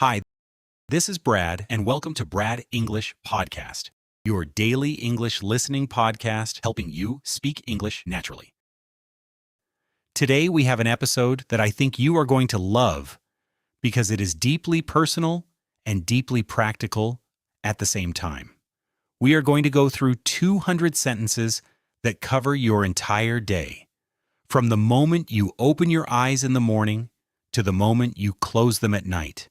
Hi, this is Brad, and welcome to Brad English Podcast, your daily English listening podcast helping you speak English naturally. Today, we have an episode that I think you are going to love because it is deeply personal and deeply practical at the same time. We are going to go through 200 sentences that cover your entire day, from the moment you open your eyes in the morning to the moment you close them at night.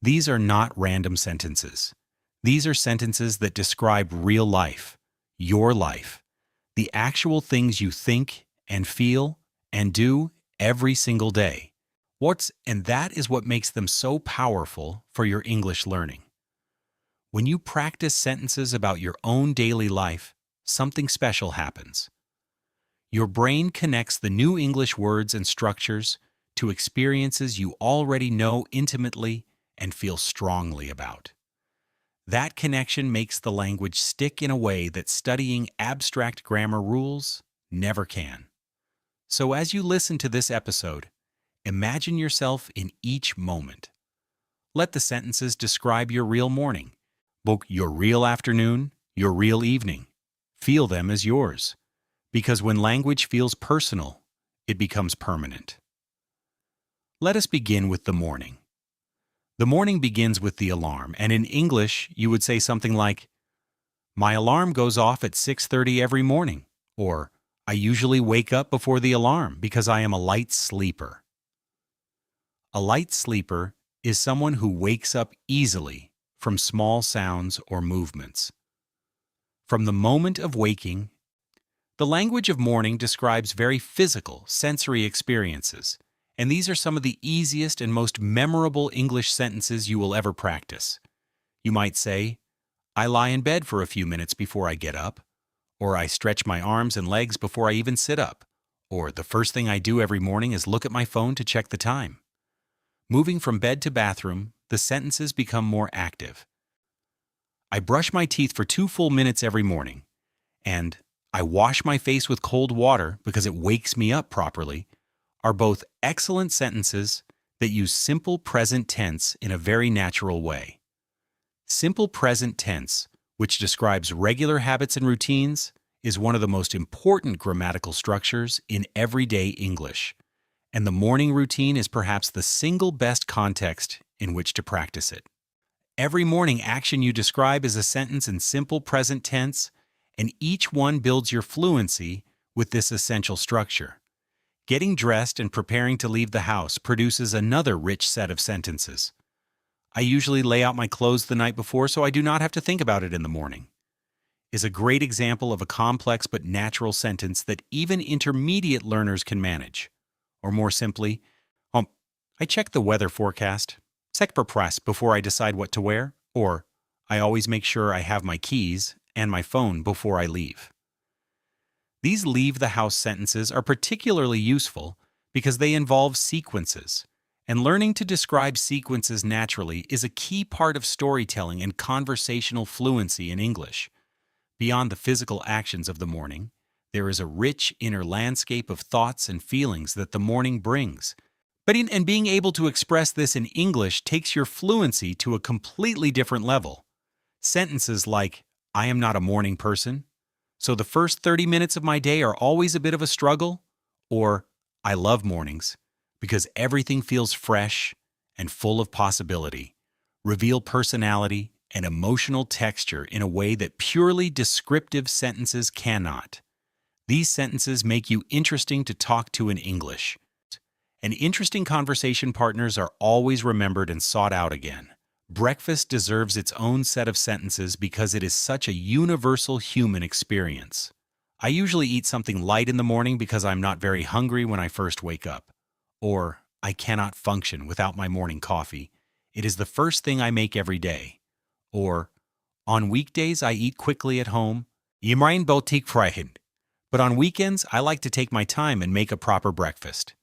These are not random sentences. These are sentences that describe real life, your life, the actual things you think and feel and do every single day. And that is what makes them so powerful for your English learning. When you practice sentences about your own daily life, something special happens. Your brain connects the new English words and structures to experiences you already know intimately and feel strongly about. That connection makes the language stick in a way that studying abstract grammar rules never can. So as you listen to this episode, imagine yourself in each moment. Let the sentences describe your real morning, your real afternoon, your real evening. Feel them as yours. Because when language feels personal, it becomes permanent. Let us begin with the morning. The morning begins with the alarm, and in English, you would say something like, "My alarm goes off at 6:30 every morning," or "I usually wake up before the alarm because I am a light sleeper." A light sleeper is someone who wakes up easily from small sounds or movements. From the moment of waking, the language of morning describes very physical, sensory experiences, and these are some of the easiest and most memorable English sentences you will ever practice. You might say, "I lie in bed for a few minutes before I get up," or "I stretch my arms and legs before I even sit up," or "The first thing I do every morning is look at my phone to check the time." Moving from bed to bathroom, the sentences become more active. "I brush my teeth for 2 full minutes every morning," and "I wash my face with cold water because it wakes me up properly," are both excellent sentences that use simple present tense in a very natural way. Simple present tense, which describes regular habits and routines, is one of the most important grammatical structures in everyday English, and the morning routine is perhaps the single best context in which to practice it. Every morning action you describe is a sentence in simple present tense, and each one builds your fluency with this essential structure. Getting dressed and preparing to leave the house produces another rich set of sentences. "I usually lay out my clothes the night before so I do not have to think about it in the morning," is a great example of a complex but natural sentence that even intermediate learners can manage. Or more simply, "I check the weather forecast, press before I decide what to wear," or "I always make sure I have my keys and my phone before I leave." These leave the house sentences are particularly useful because they involve sequences, and learning to describe sequences naturally is a key part of storytelling and conversational fluency in English. Beyond the physical actions of the morning, there is a rich inner landscape of thoughts and feelings that the morning brings. And being able to express this in English takes your fluency to a completely different level. Sentences like, "I am not a morning person, so the first 30 minutes of my day are always a bit of a struggle," or "I love mornings because everything feels fresh and full of possibility," reveal personality and emotional texture in a way that purely descriptive sentences cannot. These sentences make you interesting to talk to in English. And interesting conversation partners are always remembered and sought out again. Breakfast deserves its own set of sentences because it is such a universal human experience. "I usually eat something light in the morning because I'm not very hungry when I first wake up." Or, "I cannot function without my morning coffee. It is the first thing I make every day." Or, "On weekdays I eat quickly at home. But on weekends I like to take my time and make a proper breakfast."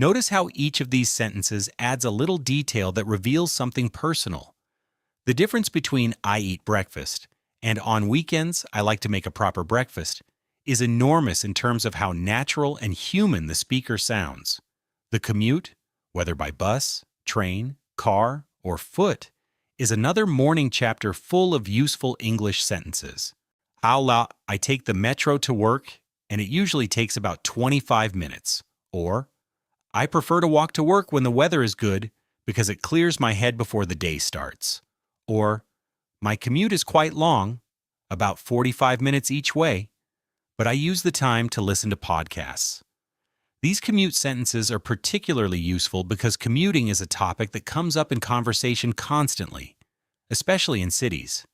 Notice how each of these sentences adds a little detail that reveals something personal. The difference between "I eat breakfast" and "on weekends I like to make a proper breakfast" is enormous in terms of how natural and human the speaker sounds. The commute, whether by bus, train, car, or foot, is another morning chapter full of useful English sentences. I take the metro to work, and it usually takes about 25 minutes. Or, I prefer to walk to work when the weather is good because it clears my head before the day starts. Or, my commute is quite long, about 45 minutes each way, but I use the time to listen to podcasts. These commute sentences are particularly useful because commuting is a topic that comes up in conversation constantly, especially in cities,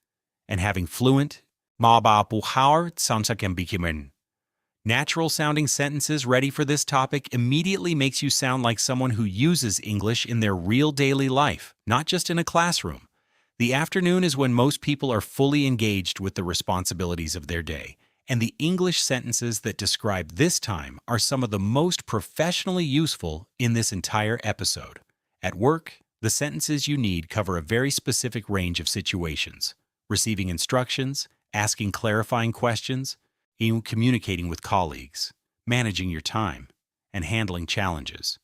and having fluent, natural-sounding sentences ready for this topic immediately makes you sound like someone who uses English in their real daily life, not just in a classroom. The afternoon is when most people are fully engaged with the responsibilities of their day, and the English sentences that describe this time are some of the most professionally useful in this entire episode. At work, the sentences you need cover a very specific range of situations: receiving instructions, asking clarifying questions, communicating with colleagues, managing your time, and handling challenges.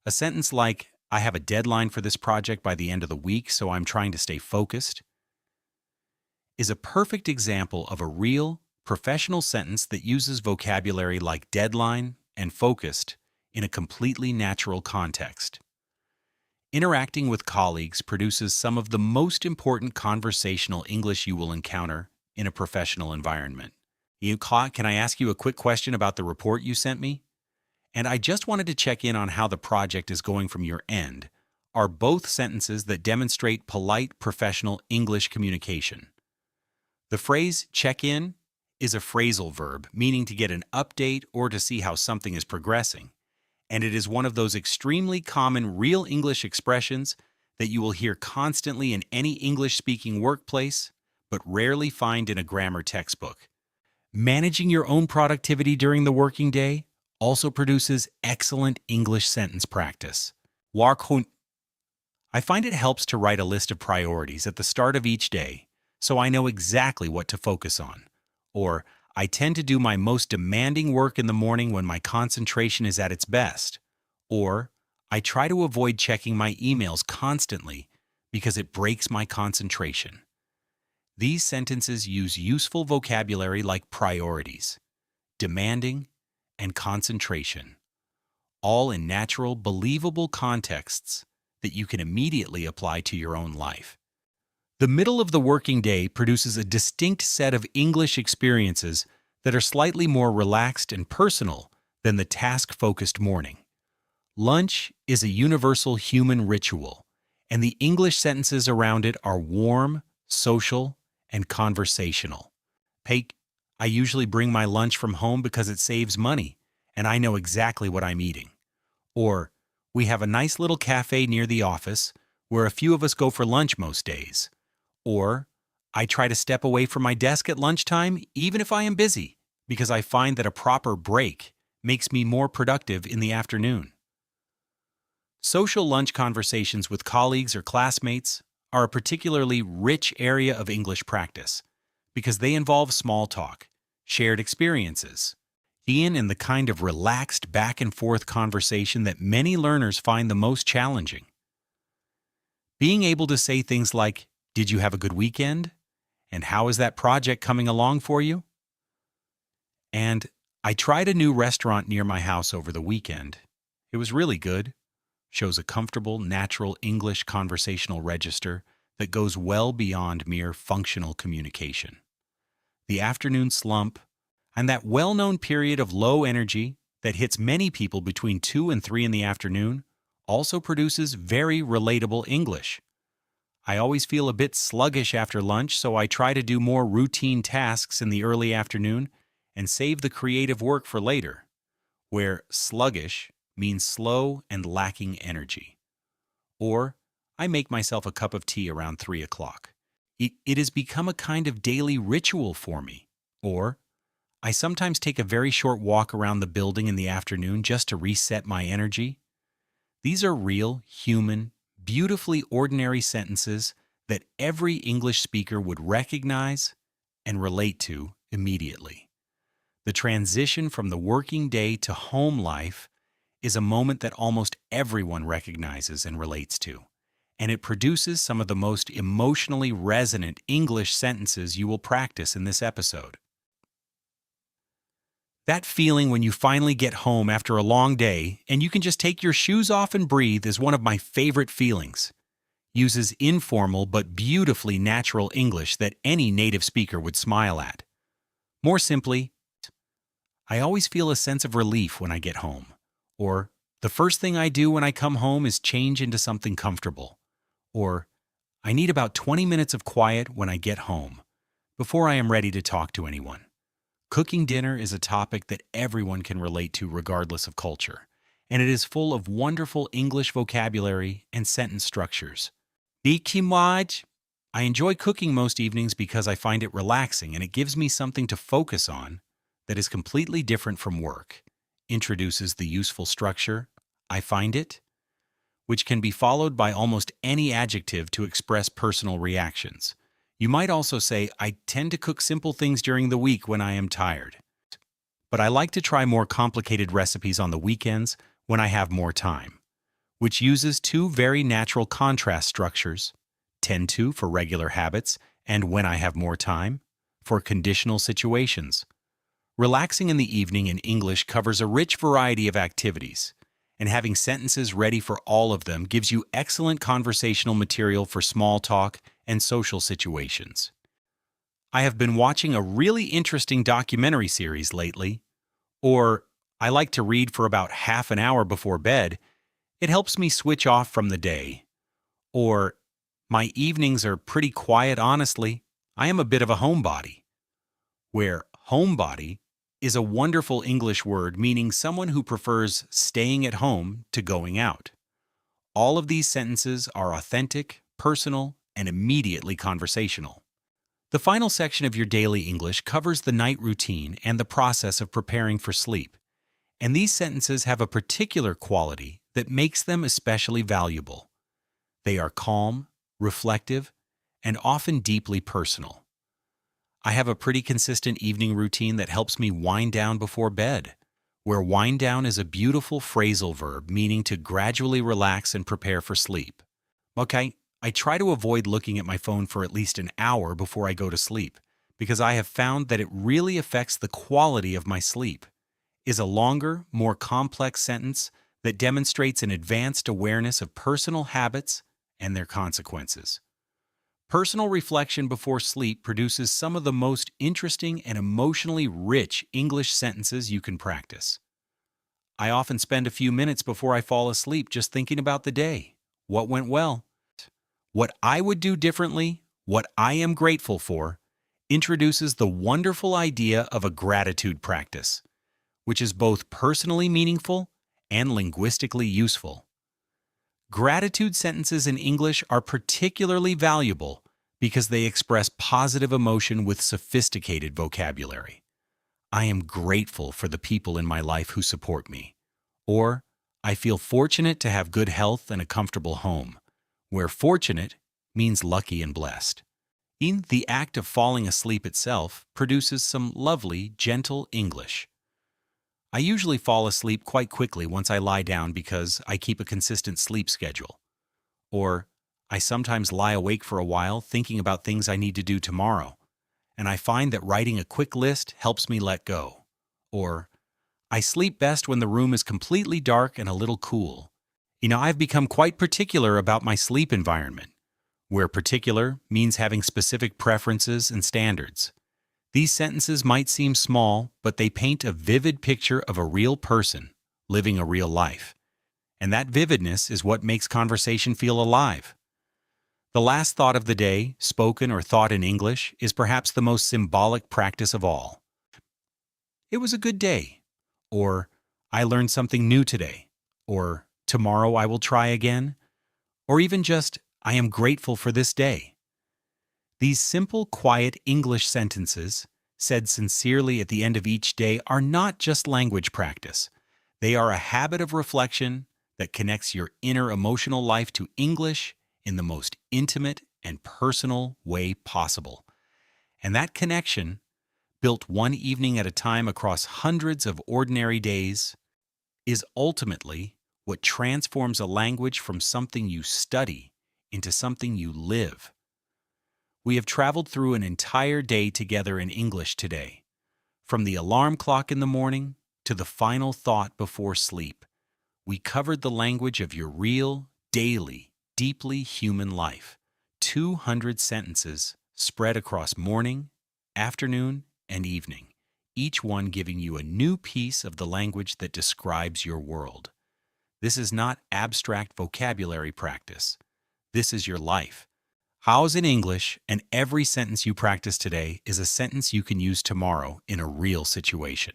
A sentence like, "I have a deadline for this project by the end of the week, so I'm trying to stay focused," is a perfect example of a real, professional sentence that uses vocabulary like deadline and focused in a completely natural context. Interacting with colleagues produces some of the most important conversational English you will encounter in a professional environment. Can I ask you a quick question about the report you sent me? And I just wanted to check in on how the project is going from your end, are both sentences that demonstrate polite, professional English communication. The phrase check in is a phrasal verb, meaning to get an update or to see how something is progressing. And it is one of those extremely common real English expressions that you will hear constantly in any English-speaking workplace, but rarely find in a grammar textbook. Managing your own productivity during the working day also produces excellent English sentence practice. I find it helps to write a list of priorities at the start of each day, so I know exactly what to focus on. Or, I tend to do my most demanding work in the morning when my concentration is at its best. Or, I try to avoid checking my emails constantly because it breaks my concentration. These sentences use useful vocabulary like priorities, demanding, and concentration, all in natural, believable contexts that you can immediately apply to your own life. The middle of the working day produces a distinct set of English experiences that are slightly more relaxed and personal than the task-focused morning. Lunch is a universal human ritual, and the English sentences around it are warm, social, and conversational. I usually bring my lunch from home because it saves money, and I know exactly what I'm eating. Or, we have a nice little cafe near the office where a few of us go for lunch most days. Or, I try to step away from my desk at lunchtime even if I am busy, because I find that a proper break makes me more productive in the afternoon. Social lunch conversations with colleagues or classmates are a particularly rich area of English practice because they involve small talk, shared experiences, and the kind of relaxed back-and-forth conversation that many learners find the most challenging. Being able to say things like, "Did you have a good weekend?" and "How is that project coming along for you?" And "I tried a new restaurant near my house over the weekend. It was really good," shows a comfortable, natural English conversational register that goes well beyond mere functional communication. The afternoon slump, and that well-known period of low energy that hits many people between 2 and 3 in the afternoon, also produces very relatable English. "I always feel a bit sluggish after lunch, so I try to do more routine tasks in the early afternoon and save the creative work for later," where sluggish means slow and lacking energy. Or, "I make myself a cup of tea around 3 o'clock. It has become a kind of daily ritual for me." Or, "I sometimes take a very short walk around the building in the afternoon just to reset my energy." These are real, human, beautifully ordinary sentences that every English speaker would recognize and relate to immediately. The transition from the working day to home life is a moment that almost everyone recognizes and relates to, and it produces some of the most emotionally resonant English sentences you will practice in this episode. That feeling when you finally get home after a long day and you can just take your shoes off and breathe is one of my favorite feelings. Uses informal but beautifully natural English that any native speaker would smile at. More simply, I always feel a sense of relief when I get home. Or, the first thing I do when I come home is change into something comfortable. Or, I need about 20 minutes of quiet when I get home, before I am ready to talk to anyone. Cooking dinner is a topic that everyone can relate to regardless of culture, and it is full of wonderful English vocabulary and sentence structures. Dikimaj. I enjoy cooking most evenings because I find it relaxing and it gives me something to focus on that is completely different from work. Introduces the useful structure, I find it, which can be followed by almost any adjective to express personal reactions. You might also say, I tend to cook simple things during the week when I am tired. But I like to try more complicated recipes on the weekends when I have more time, which uses two very natural contrast structures, tend to for regular habits and when I have more time for conditional situations. Relaxing in the evening in English covers a rich variety of activities, and having sentences ready for all of them gives you excellent conversational material for small talk and social situations. I have been watching a really interesting documentary series lately, or I like to read for about half an hour before bed. It helps me switch off from the day. Or, my evenings are pretty quiet, honestly. I am a bit of a homebody. Where homebody is a wonderful English word meaning someone who prefers staying at home to going out. All of these sentences are authentic, personal, and immediately conversational. The final section of your daily English covers the night routine and the process of preparing for sleep, and these sentences have a particular quality that makes them especially valuable. They are calm, reflective, and often deeply personal. I have a pretty consistent evening routine that helps me wind down before bed, where wind down is a beautiful phrasal verb meaning to gradually relax and prepare for sleep. Okay, I try to avoid looking at my phone for at least an hour before I go to sleep, because I have found that it really affects the quality of my sleep. Is a longer, more complex sentence that demonstrates an advanced awareness of personal habits and their consequences. Personal reflection before sleep produces some of the most interesting and emotionally rich English sentences you can practice. I often spend a few minutes before I fall asleep just thinking about the day, what went well, what I would do differently, what I am grateful for, introduces the wonderful idea of a gratitude practice, which is both personally meaningful and linguistically useful. Gratitude sentences in English are particularly valuable because they express positive emotion with sophisticated vocabulary. I am grateful for the people in my life who support me. Or, I feel fortunate to have good health and a comfortable home, where fortunate means lucky and blessed. In the act of falling asleep itself produces some lovely, gentle English. I usually fall asleep quite quickly once I lie down because I keep a consistent sleep schedule. Or, I sometimes lie awake for a while thinking about things I need to do tomorrow, and I find that writing a quick list helps me let go. Or, I sleep best when the room is completely dark and a little cool. I've become quite particular about my sleep environment, where particular means having specific preferences and standards. These sentences might seem small, but they paint a vivid picture of a real person living a real life. And that vividness is what makes conversation feel alive. The last thought of the day, spoken or thought in English, is perhaps the most symbolic practice of all. It was a good day. Or, I learned something new today. Or, tomorrow I will try again. Or even just, I am grateful for this day. These simple, quiet English sentences, said sincerely at the end of each day, are not just language practice. They are a habit of reflection that connects your inner emotional life to English in the most intimate and personal way possible. And that connection, built one evening at a time across hundreds of ordinary days, is ultimately what transforms a language from something you study into something you live. We have traveled through an entire day together in English today, from the alarm clock in the morning to the final thought before sleep. We covered the language of your real, daily, deeply human life. 200 sentences spread across morning, afternoon, and evening, each one giving you a new piece of the language that describes your world. This is not abstract vocabulary practice. This is your life. How's in English, and every sentence you practice today is a sentence you can use tomorrow in a real situation.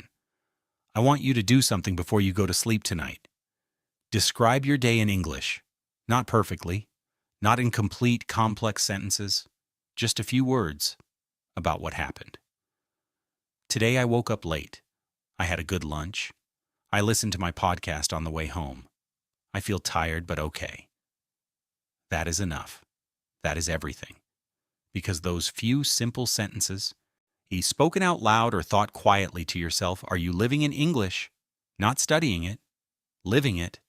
I want you to do something before you go to sleep tonight. Describe your day in English. Not perfectly, not in complete, complex sentences, just a few words about what happened. Today I woke up late. I had a good lunch. I listened to my podcast on the way home. I feel tired, but okay. That is enough. That is everything. Because those few simple sentences, spoken out loud or thought quietly to yourself, are you living in English, not studying it, living it?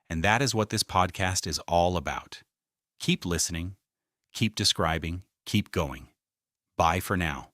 And that is what this podcast is all about. Keep listening, keep describing, keep going. Bye for now.